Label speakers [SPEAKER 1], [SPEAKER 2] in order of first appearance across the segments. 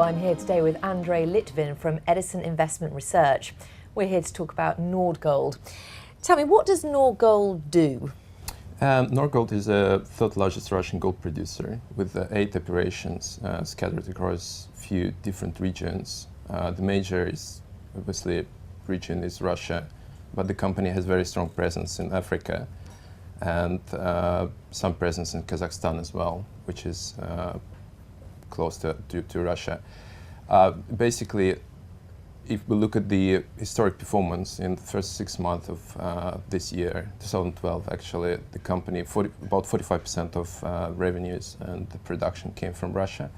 [SPEAKER 1] I'm here today with Andrey Litvin from Edison Investment Research. We're here to talk about Nordgold. Tell me, what does Nordgold do?
[SPEAKER 2] Nordgold is the third largest Russian gold producer with 8 operations scattered across a few different regions. The major is obviously region is Russia, but the company has very strong presence in Africa and some presence in Kazakhstan as well, which is close to Russia. Basically, if we look at the historic performance in the first 6 months of this year, 2012, actually, the company, about 45% of revenues and the production came from Russia.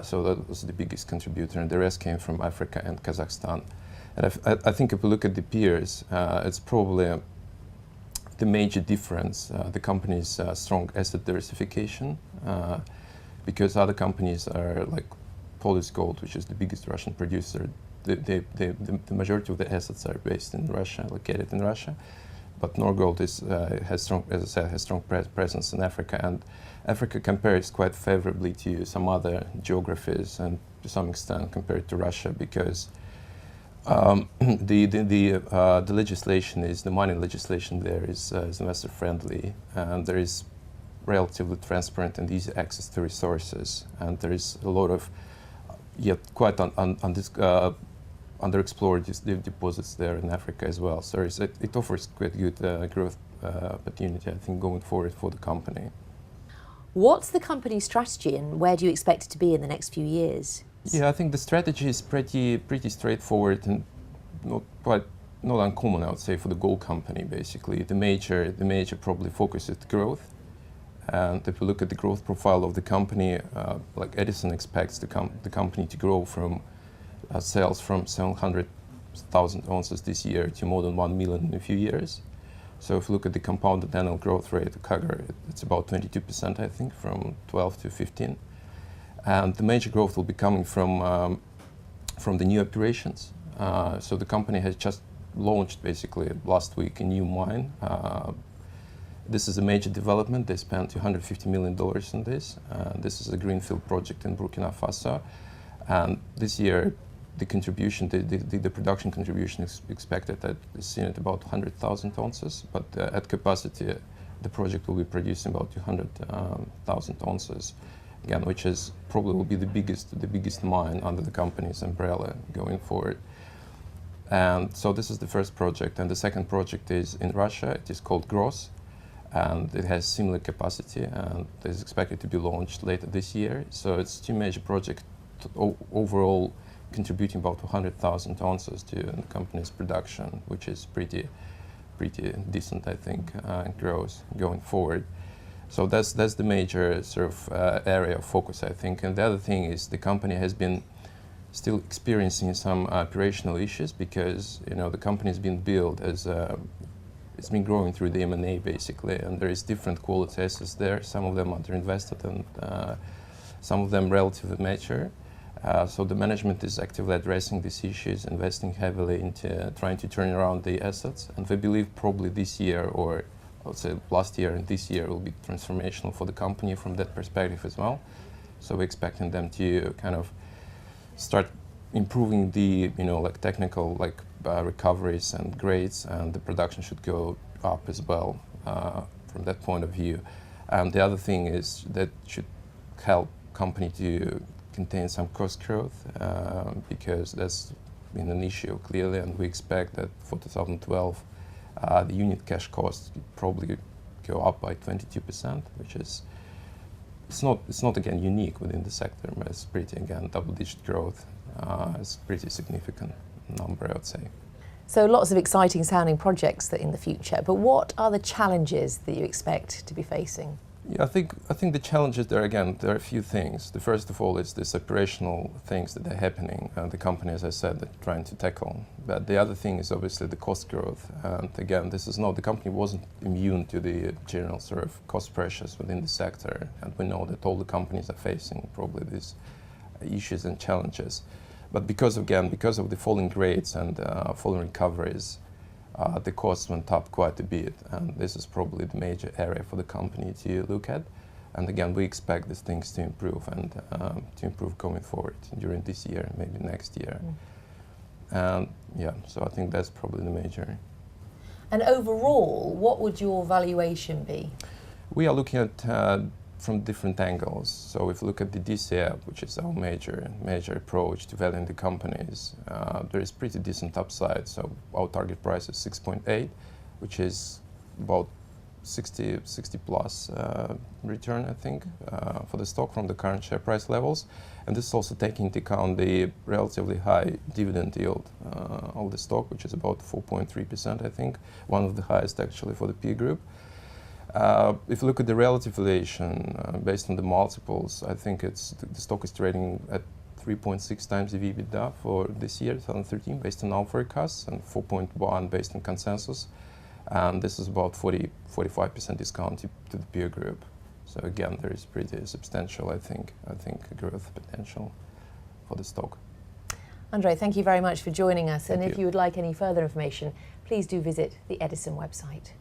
[SPEAKER 2] So that was the biggest contributor, and the rest came from Africa and Kazakhstan. And I think if we look at the peers, it's probably the major difference. The company's strong asset diversification, because other companies are like Polish Gold, which is the biggest Russian producer. The majority of the assets are based in Russia, located in Russia. But Nordgold has strong, as I said, has strong presence in Africa, and Africa compares quite favorably to some other geographies, and to some extent compared to Russia, because the legislation is, the mining legislation there is investor friendly, and there is relatively transparent and easy access to resources, and there is a lot of yet quite underexplored deposits there in Africa as well. So it offers quite good growth opportunity, I think, going forward for the company.
[SPEAKER 1] What's the company's strategy, and where do you expect it to be in the next few years?
[SPEAKER 2] Yeah, I think the strategy is pretty straightforward and not uncommon, I would say, for the gold company. Basically, the major probably focus is growth. And if we look at the growth profile of the company, like Edison expects the company to grow from sales from 700,000 ounces this year to more than 1 million in a few years. So if you look at the compounded annual growth rate, the CAGR, it's about 22%, I think, from 12 to 15. And the major growth will be coming from the new operations. So the company has just launched, basically, last week a new mine. This is a major development. They spent $250 million on this. This is a greenfield project in Burkina Faso. And this year, the contribution, the production contribution is expected is seen at about 100,000 ounces. But at capacity, the project will be producing about 200,000 ounces, again, which is probably will be the biggest mine under the company's umbrella going forward. And so this is the first project, and the second project is in Russia. It is called Gross, and it has similar capacity, and is expected to be launched later this year. So it's 2 major projects overall contributing about 100,000 ounces to the company's production, which is pretty decent, I think, growth going forward. So that's the major sort of area of focus, I think. And the other thing is the company has been still experiencing some operational issues, because the company has been built as it's been growing through the M&A, basically, and there is different quality assets there. Some of them underinvested, and some of them relatively mature. So the management is actively addressing these issues, investing heavily into trying to turn around the assets. And we believe probably this year, or I would say last year and this year, will be transformational for the company from that perspective as well. So we're expecting them to kind of start improving the technical recoveries and grades, and the production should go up as well from that point of view. And the other thing is that should help company to contain some cost growth, because that's been an issue clearly, and we expect that for 2012 the unit cash costs probably go up by 22%, which is it's not again unique within the sector, but it's pretty, again, double-digit growth. It's a pretty significant number, I would say.
[SPEAKER 1] So lots of exciting sounding projects that in the future, but what are the challenges that you expect to be facing?
[SPEAKER 2] Yeah, I think the challenges there, again, there are a few things. The first of all is this operational things that are happening. The company, as I said, they're trying to tackle. But the other thing is obviously the cost growth. And again, the company wasn't immune to the general sort of cost pressures within the sector. And we know that all the companies are facing probably these issues and challenges. But because of the falling grades and falling recoveries, the costs went up quite a bit, and this is probably the major area for the company to look at. And again, we expect these things to improve and to improve going forward during this year, maybe next year. And yeah, so I think that's probably the major.
[SPEAKER 1] And overall, what would your valuation be?
[SPEAKER 2] We are looking at from different angles. So if you look at the DCF, which is our major approach to valuing the companies, there is pretty decent upside. So our target price is 6.8, which is about 60 plus return, I think, for the stock from the current share price levels. And this is also taking into account the relatively high dividend yield of the stock, which is about 4.3%, I think, one of the highest actually for the peer group. If you look at the relative valuation based on the multiples, I think the stock is trading at 3.6 times the EBITDA for this year, 2013, based on our forecasts, and 4.1 based on consensus. And this is about 45% discount to the peer group. So again, there is pretty substantial, I think, growth potential for the stock.
[SPEAKER 1] Andrey, thank you very much for joining us.
[SPEAKER 2] Thank
[SPEAKER 1] and if
[SPEAKER 2] you
[SPEAKER 1] you would like any further information, please do visit the Edison website.